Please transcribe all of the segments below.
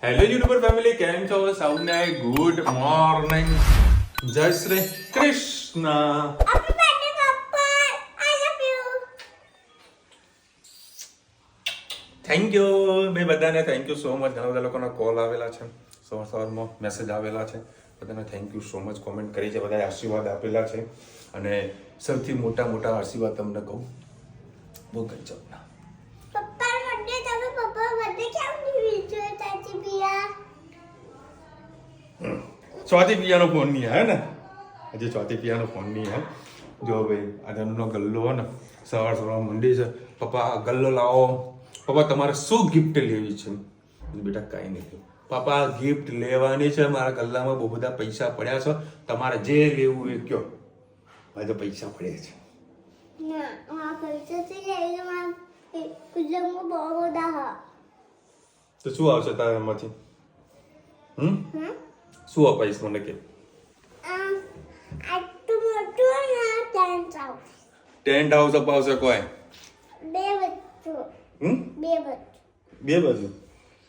Hello YouTuber family, કેમ છો સૌને? ગુડ મોર્નિંગ, જય Shri Krishna. Happy birthday, Papa! I love you. Thank you બે બધાને, થેન્ક યુ સો મચ. ઘણા બધા લોકોના કોલ આવેલા છે, સવારમાં મેસેજ આવેલા છે. બધાને thank you so much. Comment કરી છે, બધાએ આશીર્વાદ આપેલા છે. અને સૌથી મોટા મોટા આશીર્વાદ તમને કહું, બહુ ગજબના. પપ્પા birthday તમે પપ્પા birthday કેમ નહીં વિચાર ચાચી પિયા? ચોથી પિયાનો ફોન નહીં આવે ને, હજી ચોથી પિયાનો ફોન નહીં આવે. જો ભાઈ આ જન્મનો ગલ્લો હોય ને, સવાર મંડી છે, પપ્પા ગલ્લો લાવો, પપ્પા તમારે શું ગિફ્ટ લેવી છે? બેટા કાંઈ નહીં, પપ્પા ગિફ્ટ લેવાની છે, મારા ગલ્લામાં બહુ બધા પૈસા પડ્યા છે, તમારે જે લેવું એ કયો, મારે તો પૈસા પડ્યા છે. ના આ પૈસા થી લઈને માં કુલમો બહુ બધા હા. તો શું આવશે તારે એમાંથી? શું અપાઈશ મને કે? આટલું મોટું ના ટેન્ટ હાઉસ. ટેન્ટ હાઉસ અપાવશે કોઈ? બે બચ્ચો. બે બચ્ચો. બે બાજુ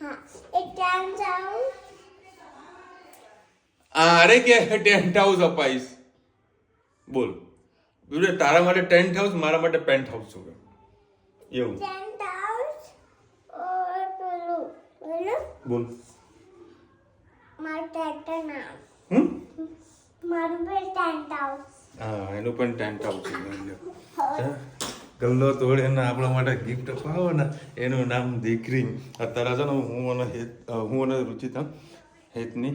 હા, એક ટેન્ટ હાઉસ. અરે કે ટેન્ટ હાઉસ અપાઈશ, બોલ. બીજું તારા માટે ટેન્ટ હાઉસ, મારા માટે પેન્ટ હાઉસ શું એવું? ટેન્ટ હાઉસ ઓર પેલું બોલો બોલ. મારું ટેન્ટ નામ હમ મારું પણ ટેન્ટ હાઉસ. હા, એનું પણ ટેન્ટ હાઉસ છે. ગલ્લો તોડે ને આપણા માટે ગિફ્ટ અપાવો ને, એનું નામ દીકરી. અત્યારે છે ને હું અને રુચિતા હેતની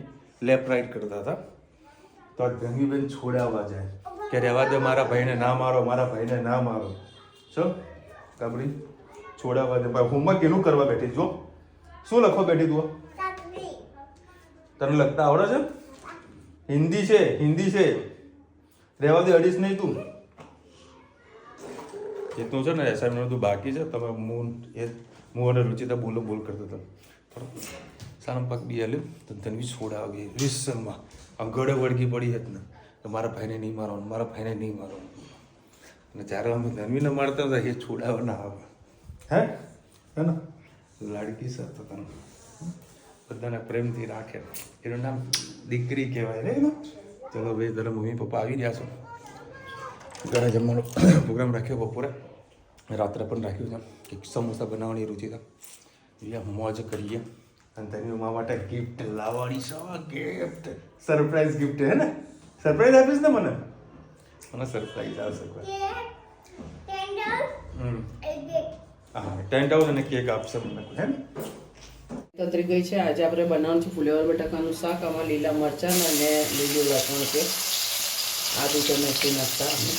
લેફ્ટ રાઈટ કરતા હતા, તો આ ગંગીબેન છોડાવવા જાય કે રહેવા દે, મારા ભાઈને ના મારો, મારા ભાઈને ના મારો. છો કાબડી છોડાવવા દે. ભાઈ હોમવર્ક એનું કરવા બેઠી જો, શું લખવા બેઠી તું? કાકડી. તને લખતા આવડે છે? હિન્દી છે, હિન્દી છે. રહેવા દે, અડીશ નહીં તું. એ તું છે ને એસાઇનમેન્ટ તું બાકી છે, તમે હું અને રુચિતા બોલ કરતો હતો. સારા પગ બી હાલ્યું તો તનવી છોડાવી રિસલમાં આમ ગળે વળગી પડી હતી ને, તો મારા ભાઈને નહીં મારવાનું, મારા ભાઈને નહીં મારવાનું. અને જ્યારે અમે ધનવીને મારતા હતા, એ છોડાવવા ના આવે. હે ને લાડકી સર તો તને બધાને પ્રેમથી રાખે, એનું નામ દીકરી કહેવાય ને. ચલો ભાઈ, તારા મમ્મી પપ્પા આવી રહ્યા છો. ઘરે જમવાનો પ્રોગ્રામ રાખ્યો, બપોરે રાત્રે પણ રાખ્યું છે. કંઈક સમોસા બનાવવાની રુચિ છે, મોજ કરીએ. અને તેની ઉમા માટે ગિફ્ટ લાવવાની છે. ગિફ્ટ સરપ્રાઈઝ ગિફ્ટ હે ને? સરપ્રાઈઝ આપીશ ને મને સરપ્રાઈઝ આવશે કોઈ. Tent house. હા, ટેન્ટ હાઉસ અને કેક આપશે મને કોઈ, હે ને? તતરી ગઈ છે. આજે આપણે બનાવવાનું છે ફુલેવર બટાકાનું શાક. આમાં લીલા મરચાં અને લીલું લસણ છે. આદુ તો નથી નાખતા અમે,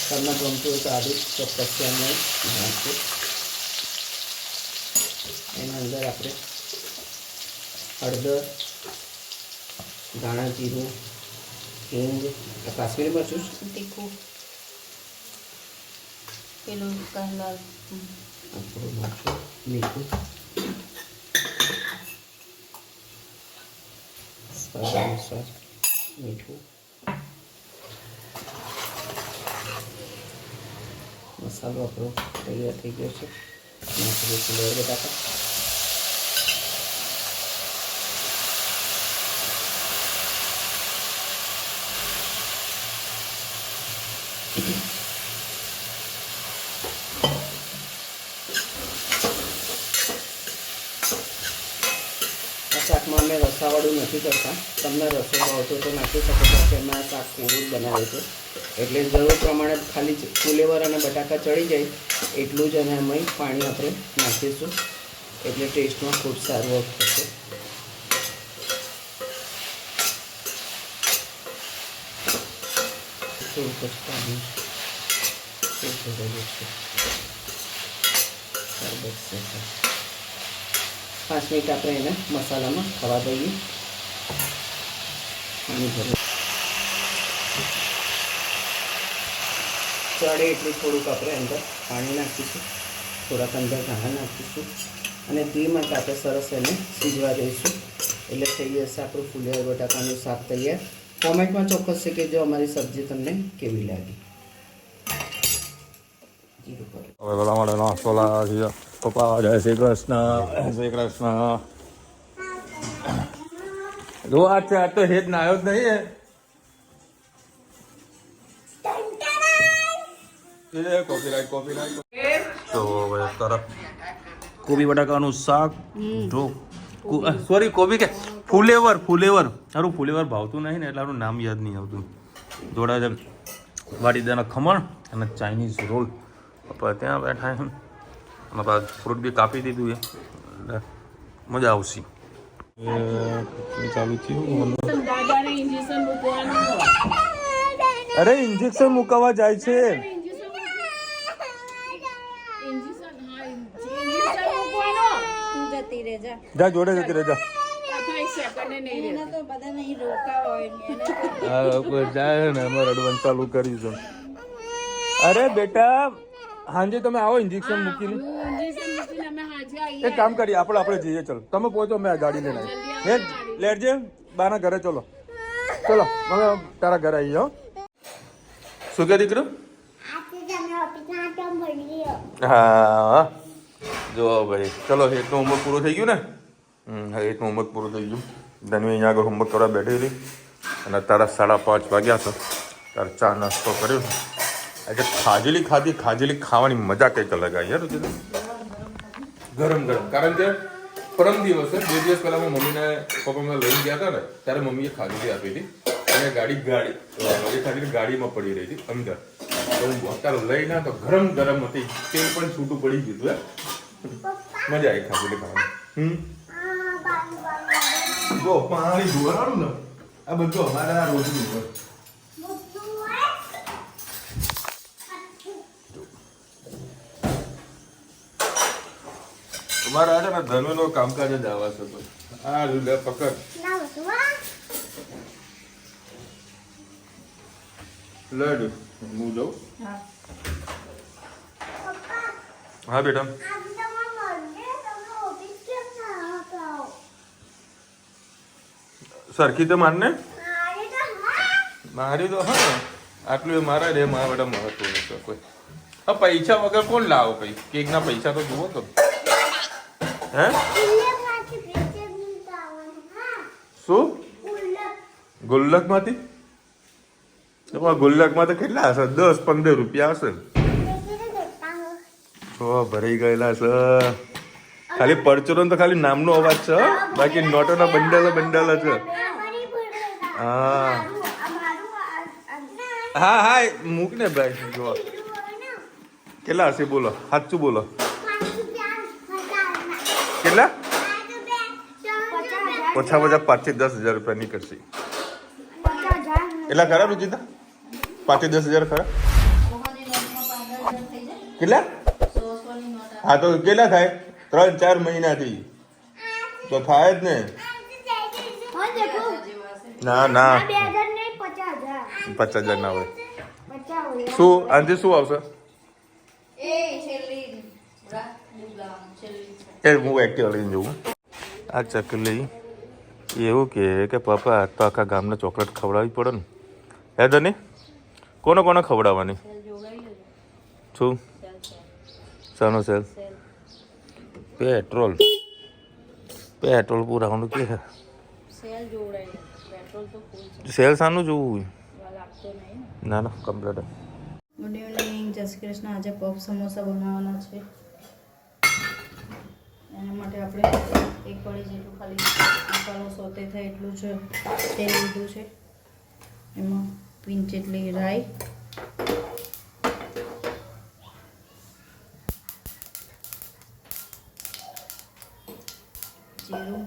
તમને ગમતું હોય તો આદુ ચોક્કસથી અમે નાખીએ. એના અંદર આપણે હળદર, ધાણા જીરું, હિંગ, કાશ્મીરી મરચું, તીખું પેલું કલર, થોડું મરચું, મીઠું, સ્વાદ અનુસાર મીઠું, મસાલો આપણો તૈયાર થઈ ગયો છે. નાખી ફુલેવર બટાકા. આ શાકમાં અમે રસાવાળું નથી કરતા. તમને રસો ભાવતો તો નાખી શકો છો, કે એમાં શાક પૂરું જ બનાવે છે. એટલે જરૂર પ્રમાણે ખાલી ફુલેવર અને બટાકા ચડી જાય એટલું જ, અને એમાં પાણી આપણે નાખીશું, એટલે ટેસ્ટમાં ખૂબ સારું થશે. થોડુંક જ પાણી જરૂર છે. 5 મિનિટ આપણે એને મસાલામાં ખવા દઈએ. પાણી ભરી ચડે એટલું થોડુંક આપણે અંદર પાણી નાખીશું, થોડાક અંદર ધાણા નાખીશું, અને ધીમા તાપે સરસ એને સીજવા દઈશું. એટલે થઈ જશે આપણું ફુલેવર બટાકાનું શાક તૈયાર. કોમેન્ટમાં ચોક્કસ છે કે જો અમારી સબ્જી તમને કેવી લાગી. હવે બધા માટે નાસ્તો લાવ્યા છીએ. પપ્પા જય શ્રી કૃષ્ણ, જય શ્રી કૃષ્ણ. જો આ છે, આ તો હેત ના આવ્યો જ નહીં. તો તરફ કોબી બટાકાનું શાક, સોરી કોબી કે ફુલેવર સારું ફુલેવર ભાવતું નહીં ને એટલે આનું નામ યાદ નહીં આવતું. જોડા છે વાટીદાના ખમણ અને ચાઇનીઝ રોલ. પપ્પા ત્યાં બેઠા છે અને પાછું ફ્રૂટ બી કાપી દીધું છે એટલે મજા આવશે. ચાલુ થયું. અરે ઇન્જેક્શન મુકાવા જાય છે. જા જોડે જતી રહેજા. રડવાનું ચાલુ કરીશું. અરે બેટા હાંજે તમે આવો ઇન્જેક્શન મૂકીને. એક કામ કરીએ આપણે જઈએ. ચલો તમે પહોંચો, મેં ગાડી લઈને આવી લેટજે બાના ઘરે. ચલો ચલો હવે તારા ઘરે આવી જાઓ. શું કે દીકરો? હા જો ભાઈ ચલો એકનું હોમવર્ક પૂરું થઈ ગયું ને. હા એકનું હોમવર્ક પૂરું થઈ ગયું. ધનવી અહીંયા આગળ હોમવર્ક કરવા બેઠેલી અને તારા 5:30 વાગ્યા છે. તારે ચા નાસ્તો કર્યો. આજે ખાજેલી ખાવાની મજા કંઈક અલગ આવી યાર. ગરમ કારણ કે પરમ દિવસે 2 દિવસ પહેલા હું મમ્મીને પપ્પાને લઈને ગયા હતા ને ત્યારે મમ્મીએ ખાજેલી આપી હતી અને ગાડી ખાજેલી ગાડીમાં પડી રહી હતી અંદર. તો હું અત્યારે લઈને તો ગરમ હતી. તેલ પણ છૂટું પડી ગયું હતું. મજા આવી ખાજેલી ખાવાની. જો પાણી ધોવાનું ને આ બધું અમારા રોજનું હોય. તમારા છે ને ધનુનો કામકાજ જ આવા છે. આ લે પકડ લડ હું જાઉં. હા બેટા સરખી તો મારને મારી તો હા આટલું એ મારા રે મારા બેટા મહત્વ નથી કોઈ. હા પૈસા વગર કોણ લાવો કઈ કેકના પૈસા તો જુઓ તો. હે શું ગુલ્લકમાંથી? ગુલ્લકમાં તો કેટલા હશે? 10-15 રૂપિયા હશે. ભરાઈ ગયેલા છે. ખાલી પરચુરન તો ખાલી નામનો અવાજ છે, બાકી નોટોના બંડલ છે. હા મૂક ને ભાઈ. જો કેટલા હશે બોલો, સાચું બોલો. કેટલા? ઓછા 5 થી 10 હજાર રૂપિયા નીકળશે. એટલા ખરા રુચિતા? 5 થી 10 હજાર ખરા? કેટલા? હા તો કેટલા થાય? 3-4 મહિનાથી તો થાય જ ને. ના 50,000 ના હોય. શું આનાથી શું આવશે? હું એક્ટિવા લઈને જવું. આ ચકલી એવું કે પપ્પા તો આખા ગામને ચોકલેટ ખવડાવવી પડે ને. હે તને કોને ખવડાવવાની? શું શાનો સેલ? પેટ્રોલ પૂરાવાનું કે સેલ શાનું જોવું? ના કમ્પ્લીટ. ગુડ ઇવનિંગ, જય શ્રી કૃષ્ણ. આજે પફ સમોસા બનાવવાના છે. એના માટે આપણે 1 કળી જેટલું ખાલી મસાલો સોતે થાય એટલું જ તેલ લીધું છે. એમાં પિંચ જેટલી રાઈ, જીરું,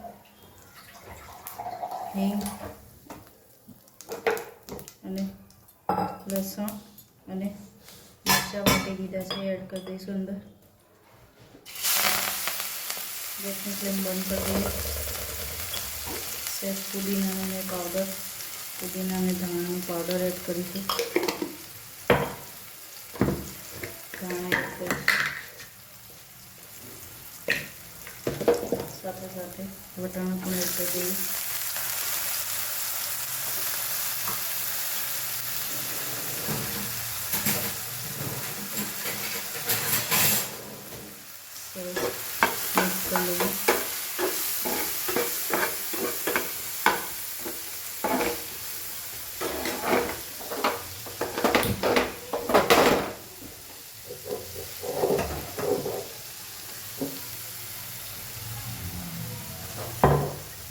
હિંગ અને લસણ અને મરચાં વાટી દીધા છે. એડ કરી દઈશું અંદર. ગેસની ફ્લેમ બંધ કરી દઈએ. સેજ પુદીનાનો પાવડર, પુદીના અને ધાણાનો પાવડર એડ કરીશું. ધાણા એડ કરીશું. સાથે વટાણા પણ એડ કરી દઈએ. સરસ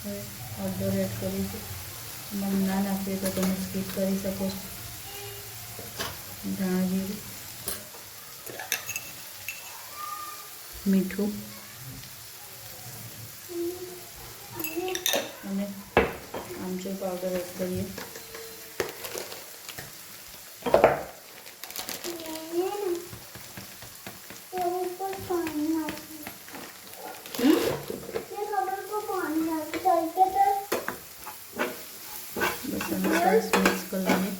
હવે હળદર એડ કરીશું. મને ના નાખીએ તો તમે સ્કીપ કરી શકો છો. ધાણા જીરું, મીઠું અને આમચૂર પાવડર એડ કરીએ. બસ આને સરસ મિક્સ કરી લઈએ.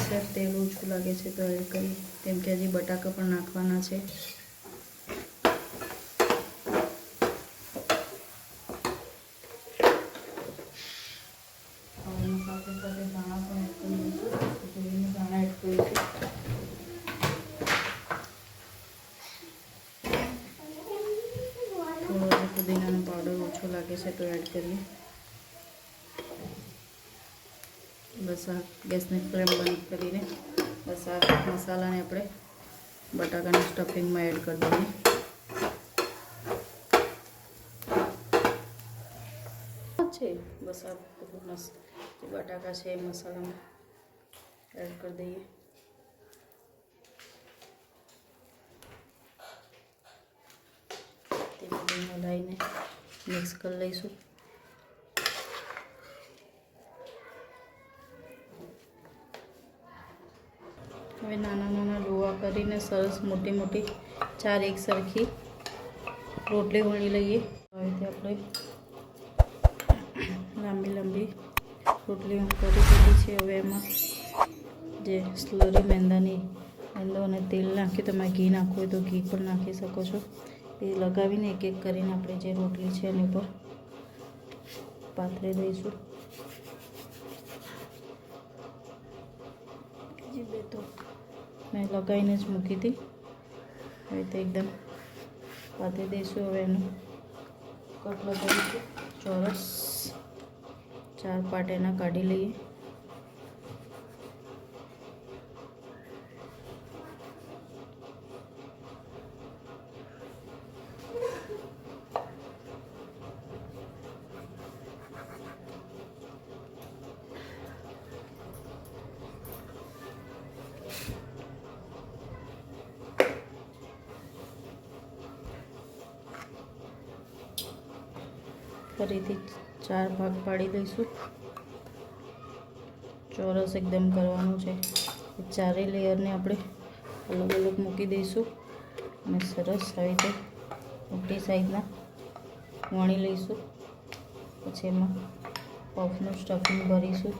સર તેલ ઓછું લાગે છે તો એડ કરીએ, કેમ કે હજી બટાકા પણ નાખવાના છે. સાથે સાથે ધાણા પણ એડ કરી દઈશું. જોઈને ધાણા એડ કરીશું. થોડો પુદીનાનો પાવડર ઓછો લાગે છે તો એડ કરીએ. બસ આ ગેસની ફ્લેમ બંધ કરીને બસ આ મસાલાને આપણે બટાકાની સ્ટફિંગમાં એડ કરી દઈએ. છે બસ આ જે બટાકા છે એ મસાલામાં એડ કરી દઈએ. તે બધું હલાવીને મિક્સ કરી લઈશું. હવે નાના નાના લોવા કરીને સરસ મોટી મોટી 4 એક સરખી રોટલી વણી લઈએ. હવે તે આપણે લાંબી લાંબી રોટલીઓ કરી દીધી છે. હવે એમાં જે સ્લરી મેંદો અને તેલ નાખી, તમે ઘી નાખવું હોય તો ઘી પણ નાખી શકો છો. એ લગાવીને એક એક કરીને આપણે જે રોટલી છે એની પર પાથરી દઈશું. બીજી બે તો મેં લગાવીને જ મૂકી હતી. હવે તો એકદમ પાથરી દઈશું. હવે એનું કટ લગાવીશું ચોરસ 4 પાર્ટ એના કાઢી લઈએ. ફરીથી 4 ભાગ પાડી દઈશું. ચોરસ એકદમ કરવાનું છે. ચારેય લેયરને આપણે અલગ અલગ મૂકી દઈશું અને સરસ આવી રીતે મોટી સાઈઝના વણી લઈશું. પછી એમાં પફનું સ્ટફિંગ ભરીશું.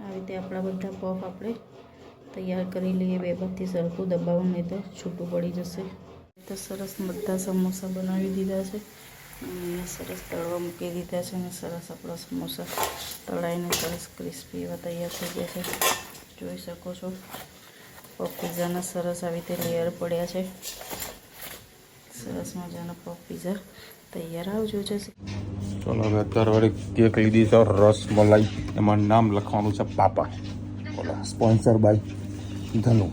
આવી રીતે આપણા બધા પફ આપણે તૈયાર કરી લઈએ. બે બાજુથી સરખું દબાવવું, નહીં તો છૂટું પડી જશે. તો સરસ બધા સમોસા બનાવી દીધા છે અને અહીંયા સરસ તળવા મૂકી દીધા છે અને સરસ આપણા સમોસા તળાઈને સરસ ક્રિસ્પી એવા તૈયાર થઈ ગયા છે. જોઈ શકો છો પફ પીઝાના સરસ આવી રીતે લેયર પડ્યા છે. સરસ મજાનો પફ પીઝા તૈયાર આવજો જશે. ચાલો હવે અત્યારે વળી કેક લીધી છે રસમલાઈ. એમાં નામ લખવાનું છે પાપા. Sponsor by Dhanu.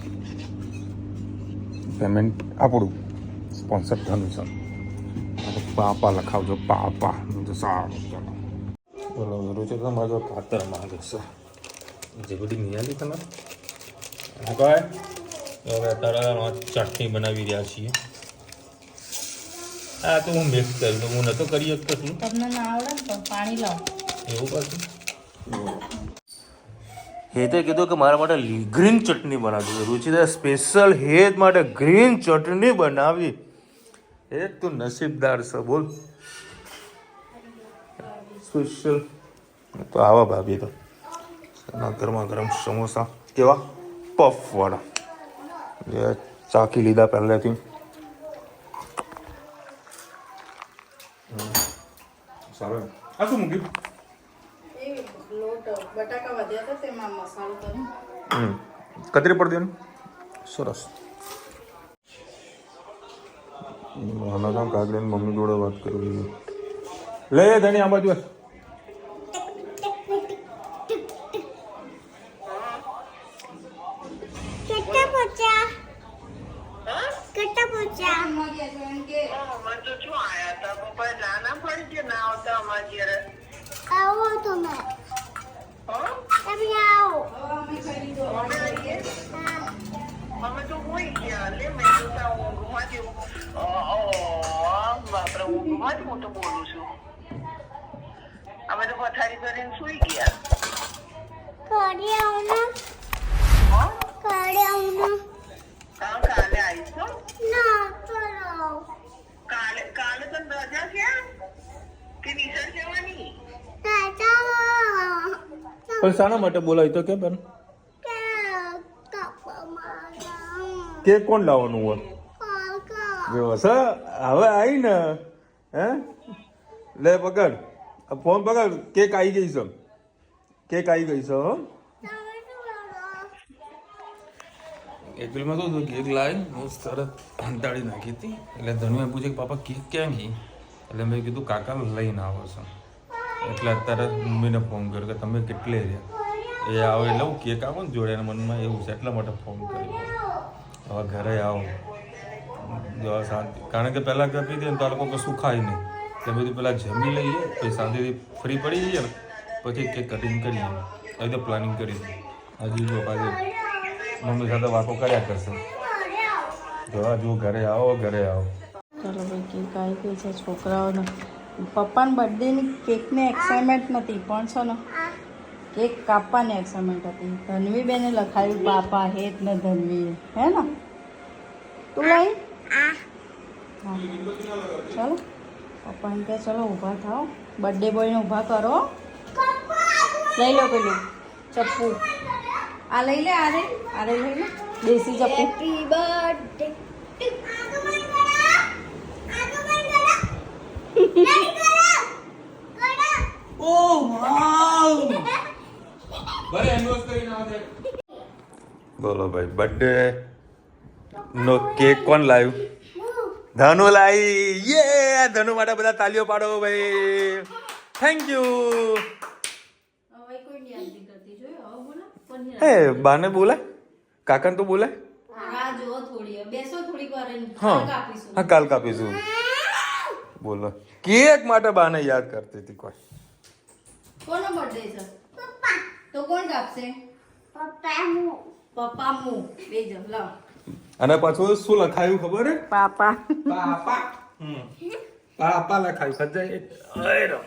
પેમેન્ટ આપણું, સ્પોન્સર ધનુ છે. પાપા લખાવજો, પાપા. સારું ચાલો બોલો. રૂચિ તમારે તો ખાતર માંગે છે જે બધી નિયાલી તમે કહે. હવે અત્યારે ચટણી બનાવી રહ્યા છીએ. હા તો હું મિક્સ કરી દઉં. હું નતો કરી શકતો. તમને ના આવડે ને તો પાણી લાવો. એવું કરશું. હેતે કીધું કે મારા માટે ગ્રીન ચટણી બનાવજો. રુચિતા સ્પેશિયલ હેત માટે ગ્રીન ચટણી બનાવી. એ તું નસીબદાર છે બોલ. સ્પેશિયલ તો આવા ભાભી તો ગરમા ગરમ સમોસા કેવા પફ વાળા જે ચાખી લીધા પહેલેથી. સારું આ શું મૂક્યું? લોટ બટાકા વધ્યા હતા તેમાં મસાલો કર્યો. કતરી પડી દેવાનું સરસ. આના કામ કાગડીને મમ્મી જોડે વાત કરવી. લે ધણી આ બાજુ કેટલા પહોંચ્યા કેટલા પહોંચ્યા આવો તમે તમે આવો અમે તો હોઈ ગયા લે મેં તો ત્યાં ઊંઘમાંથી બાપરે ઊંઘમાંથી હું તો બોલું છું અમે તો પથારી કરીને સુઈ ગયા ઘરે આવો ને ઘરે આવો ને કાલે આવીશું ના ચલો કાલે તો રજા છે કે નિશાળ જવાની ના ચાલો પણ શાના માટે બોલાય તો કે બેન કે કાપા મારા કેક કોણ લાવવાનું હોય જો સર હવે આવી ને હે લે પકડ ફોન પકડ કેક આવી ગઈ છે કેક આવી ગઈ છે હો એકચ્યુઅલીમાં શું કેક લાવી હું તરત અંતાડી નાખી હતી એટલે ધનુએ પૂછે કે પાપા કેક ક્યાં ગઈ એટલે મેં કીધું કાકા લઈને આવો છો એટલે અત્યારે મમ્મીને ફોન કર્યો કે તમે કેટલે રહ્યા એ આવો એટલે હું કેક આવો ને જોડે એના મનમાં એવું છે એટલા માટે ફોન કર્યો હવે ઘરે આવો જો શાંતિ કારણ કે પહેલાં આપી દે ને તો આ લોકો કશું ખાય નહીં એટલે બધું પહેલાં જમી લઈએ પછી શાંતિથી ફ્રી પડી જઈએ ને પછી કેક કટિંગ કરીએ આવી તો પ્લાનિંગ કરી હજી જો પાછી મમ્મી સાથે વાતો કર્યા કરશે જો ઘરે આવો ચલો ભાઈ કેક આવી ગઈ છે છોકરાઓને પપ્પાના બર્થડેની કેકને એક્સાઇટમેન્ટ નથી પણ છે ને કેક કાપવાની એક્સાઇટમેન્ટ હતી ધનવીબેને લખાયું પાપા હેત ને ધનવીએ હે ને તું લઈ હા ચલો પપ્પા એમ કે ચલો ઊભા થાઓ બર્થડે બોયને ઊભા કરો લઈ લો પેલું ચપ્પુ આ લઈ લે આ લઈ લે દેશી ચપ્પુ હેપી બર્થડે બોલો ભાઈ બર્થડે નો કેક કોણ લાવ્યું ધનુ લાવી યે ધનુ માટે બધા તાલીઓ પાડો ભાઈ થેન્ક યુ એ બાને બોલે કાકાને તો બોલે હા કાલ કાપીશું બોલો કેક માટે બાને યાદ કરતી હતી કોઈ કોનો બર્થડે છે તો કોણ કાપશે પપ્પા મુ બે જ લાવ અને પાછું શું લખાયું ખબર હે પાપા પાપા પાપા લખાયું સજાય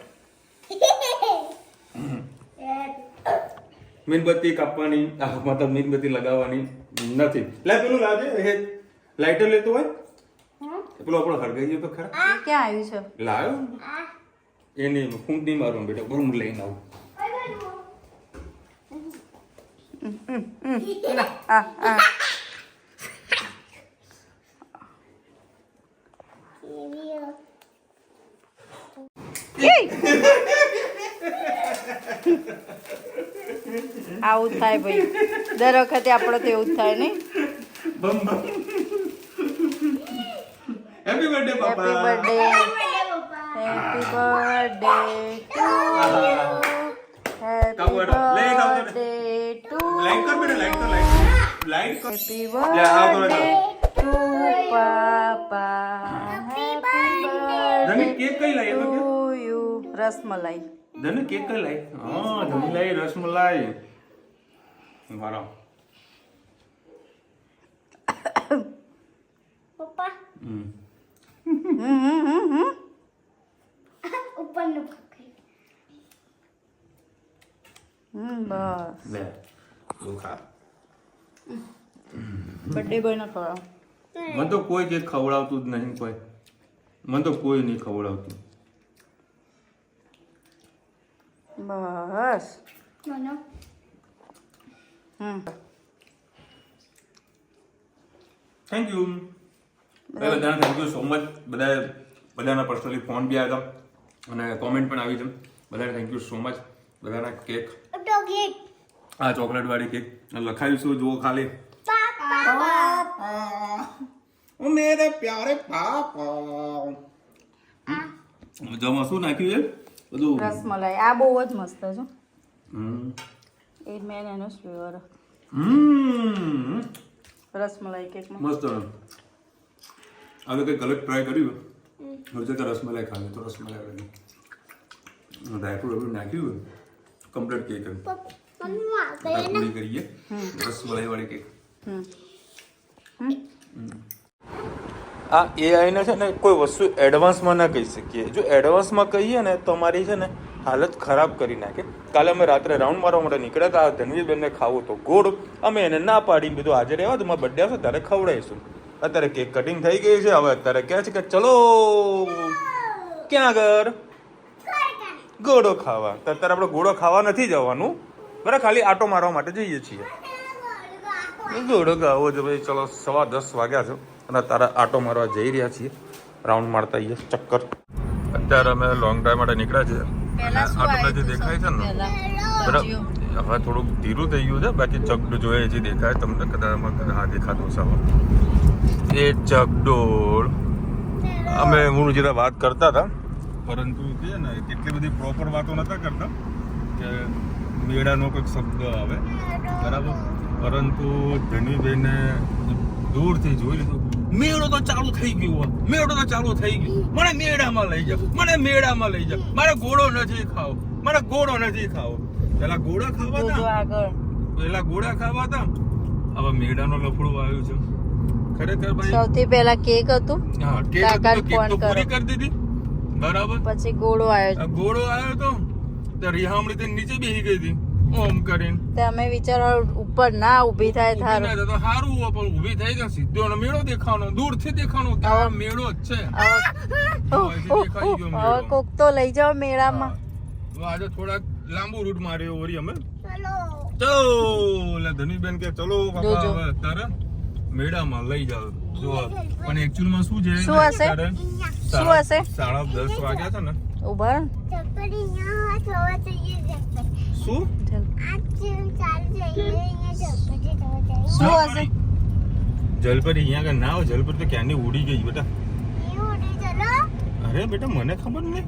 મીણબત્તી કાપવાની મતલબ મીણબત્તી લગાવવાની નથી લે પેલું લાવજે હે લાઇટર લેતો હોય પેલો આપણો હરગાઈ ગયો તો ખરા ક્યાં આવ્યું છે લાવ્યો એ નહીં ફૂંક નહીં મારું બેટા બરું લઈને આવું આવું થાય ભાઈ દર વખતે આપણે તો એવું જ થાય નહીં બમ બમ હેપી બર્થડે પાપા હેપી બર્થડે ટુ લાઈટ કર બેટા લાઈટ કર લાઈટ કર હેપી બર્થડે ટુ પાપા ધની કેક કઈ લાવી તો to you rasmalai Dhani cake કઈ લાવી હા ધની લાવી રસમલાઈ મારો પપ્પા ઉપરનું પકડી બસ લે દુખા બર્થડે બોય ના ખવડાવ મને તો કોઈ કેક ખવડાવતું જ નહીં કોઈ મને તો કોઈ નહીં ખવડાવતું બસ મને થેન્ક યુ બધાને થેન્ક યુ સો મચ બધાના પર્સનલી ફોન બી આવ્યા હતા અને કોમેન્ટ પણ આવી છે બધાને થેન્ક યુ સો મચ બધાના કેક, ચોકલેટ આ ચોકલેટ વાળી કેક લખાવીશું. જુઓ ખાલી, ઓ મેરે પ્યારે પાપા. જમા શું નાખ્યું છે બધું? રસમલાઈ આ બહુ જ મસ્ત છે. હમ એ મેન એનો ફ્લેવર રસમલાઈ કેકમાં મસ્ત. હવે કંઈક અલગ ટ્રાય કર્યું હોય તો રસમલાઈ ખાવી તો રસમલાઈ વાળી ડ્રાયફ્રૂટ નાખ્યું કમ્પ્લીટ કેક પૂરી કરીએ રસમલાઈ વાળી કેક. આ એઆઈને છે ને કોઈ વસ્તુ એડવાન્સમાં ના કહી શકીએ. જો એડવાન્સમાં કહીએ ને તો અમારી છે ને હાલત ખરાબ કરી નાખે. કાલે અમે રાત્રે રાઉન્ડ મારવા માટે નીકળ્યા હતા. ધનવીરબેનને ખાવું તો ગોળ, અમે એને ના પાડી દીધું આજે રહેવા તો મારા બર્થડે આવશે ત્યારે ખવડાવીશું. અત્યારે કેક કટિંગ થઈ ગઈ છે. હવે અત્યારે કહે છે કે ચલો ક્યાં આગળ ગોળો ખાવા. તો અત્યારે આપણે ગોળો ખાવા નથી જવાનું, બરાબર, ખાલી આટો મારવા માટે જઈએ છીએ. ગોળો ખાવો છે ભાઈ. ચલો 10:15 વાગ્યા છે અને અત્યારે આટો મારવા જઈ રહ્યા છીએ, રાઉન્ડ મારતા આવીએ ચક્કર. અત્યારે અમે લોંગ ડ્રાઈવ માટે નીકળ્યા છીએ. આટલા જે દેખાય છે ને બરાબર, હવે થોડુંક ધીરું થઈ ગયું છે. બાકી ચકડો જોઈએ જે દેખાય તમને કદાચ હા દેખાતું છે. એ ચકડોળ અમે હું જેના વાત કરતા હતા, પરંતુ છે ને કેટલી બધી પ્રોપર વાતો નતા કરતા કે મેળાનો કંઈક શબ્દ આવે બરાબર, પરંતુ ધનવીબેને દૂરથી જોઈ લીધું. મેળો તો ચાલુ થઈ ગયો, મેળો તો ચાલુ થઈ ગયો, મને મેળામાં લઈ જાવ, મને મેળામાં લઈ જાવ, મારે ગોળો નથી ખાવો, મારે ગોળો નથી ખાવો. પેલા ગોળા ખાવા હતા, હવે મેળાનો લફડો આવ્યો છે. ખરેખર ભાઈ સૌથી પહેલા કેક હતું, હા કેક તો પૂરી કરી દીધી બરાબર. પછી ગોળો આવ્યો. ગોળો આવ્યો તો રિહામણી તે નીચે બેસી ગઈ હતી ઓમ કરીને. તે અમે વિચારો ઉપર ના ઊભી થાય થારું તો સારું હોય, પણ ઊભી થઈ જાય સીધો મેળો દેખાવાનો, દૂરથી દેખાવાનો કે આ મેળો જ છે. હવે કોક તો લઈ જાઓ મેળામાં. આજે થોડાક લાંબુ રૂટ માર્યો વળી અમે. ચલો ધનવીબેન કે ચલો બાપા હવે અત્યારે મેળામાં લઈ જાવ. જો પણ એકચ્યુઅલમાં શું છે, શું હશે? 10:30 વાગ્યા છે ને. ઉભા શું શું હશે? જલપરી અહીંયા કે ના હોય, જલપરી તો ક્યાંની ઉડી ગઈ બેટા. અરે બેટા મને ખબર નહીં.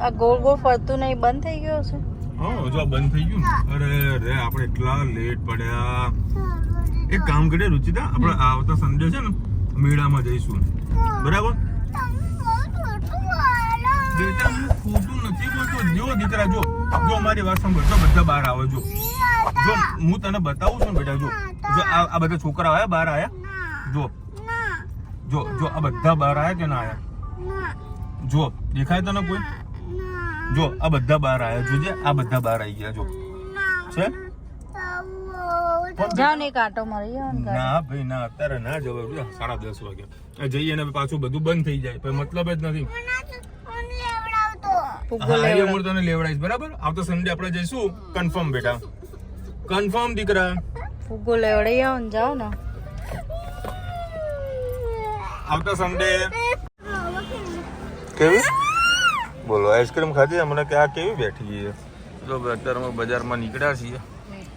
આ ગોળ ગોળ ફરતું નહીં, બંધ થઈ ગયો છે. હા જો આ બંધ થઈ ગયું. અરે રે આપણે એટલા લેટ પડ્યા. એક કામ કરીએ રુચિતા, આપણે આવતા સન્ડે છે ને મેળામાં જઈશું બરાબર. બેટા હું ખોટું નથી બોલતો. જો દીકરા જો અમારી વાત સાંભળ, જો બધા બહાર આવે. જો હું તને બતાવું છું ને બેટા, જો આ બધા છોકરા આયા બહાર આયા. જો આ બધા બહાર આયા કે ના આયા? જો દેખાય તને કોઈ? જો આ બધા બહાર આયા. જોજે આ બધા બહાર આવી ગયા. જો છે જાઓ ને કાંટો મારી આવો ને. ના ભાઈ ના, અત્યારે ના જવાય. 10:30 વાગ્યા જઈએ ને પાછું બધું બંધ થઈ જાય, મતલબ જ નથી. હા એ હું તને લેવડાઈશ બરાબર. આવતો સન્ડે આપણે જઈશું કન્ફર્મ બેટા, કન્ફર્મ દીકરા. ફુગ્ગો લેવડાઈ આવો ને, જાઓ ને આવતા સન્ડે. કેવી બોલો આઈસ્ક્રીમ ખાધી અમને કે આ કેવી બેઠી છે. જો અત્યારે અમે બજારમાં નીકળ્યા છીએ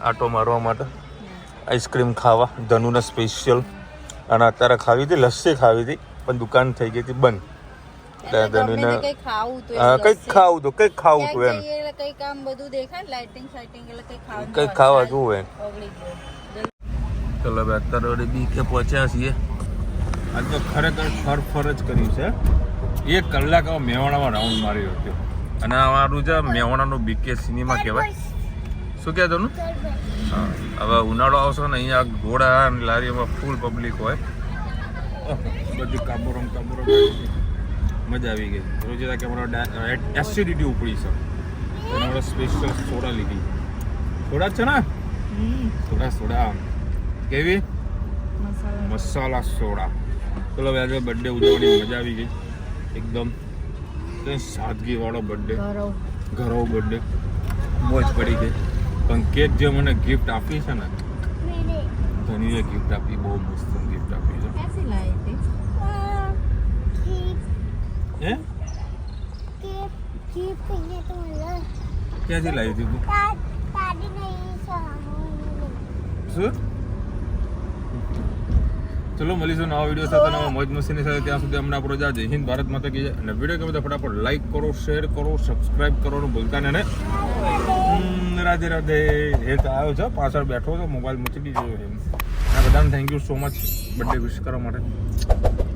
આટો મારવા માટે, આઈસ્ક્રીમ ખાવા ધનુને સ્પેશિયલ. અને અત્યારે ખાવી હતી, લસ્સી ખાવી હતી, પણ દુકાન થઈ ગઈ હતી બંધ. ધનુને કંઈક ખાવું તો કંઈક ખાવું હતું એમ, કંઈક ખાવા જોવું એમ. ચલો હવે અત્યારે બીકે પહોંચ્યા છીએ. આજ તો ખરેખર ફર જ કર્યું છે. 1 કલાક મેવાણામાં રાઉન્ડ માર્યો હતો. અને અમારું છે મેવાણાનું બીકે સિનેમા કહેવાય. શું કહે તનું? હા હવે ઉનાળો આવશે ને અહીંયા ઘોડા અને લારીઓમાં ફૂલ પબ્લિક હોય. બધી કાબોરમ મજા આવી ગઈ. રોજેદા કે અમારો એસિડિટી ઉપડી છે. આપણે સ્પેશિયલ સોડા લીધી. સોડા જ છે ને? સોડા કેવી મસાલા સોડા. ચલો હવે આજે બર્થડે ઉજવવાની મજા આવી ગઈ એકદમ. સાદગી વાળો બર્થડે, ઘરો બર્થડે, મોજ પડી ગઈ. પણ કેક જે મને ગિફ્ટ આપી છે ને, ધનીએ ગિફ્ટ આપી, બહુ મસ્ત ગિફ્ટ આપી છે. ક્યાંથી લાવી હતી તું? ગાડી નહીં સામે શું? ચલો મળીશું નવા વિડીયો સાથે નવા મોજ મસ્તીની સાથે. ત્યાં સુધી હમણાં આપણો જય હિન્દ, ભારત માતા કી જય. અને વિડીયો ગમે તો ફટાફટ લાઈક કરો, શેર કરો, સબસ્ક્રાઇબ કરવાનું ભૂલતા નહીં. અને રાધે રાધે. હેત આવ્યો છે, પાછળ બેઠો છે, મોબાઈલ મૂકી દીધો છે. આ બધાને thank you so much birthday wish કરવા માટે.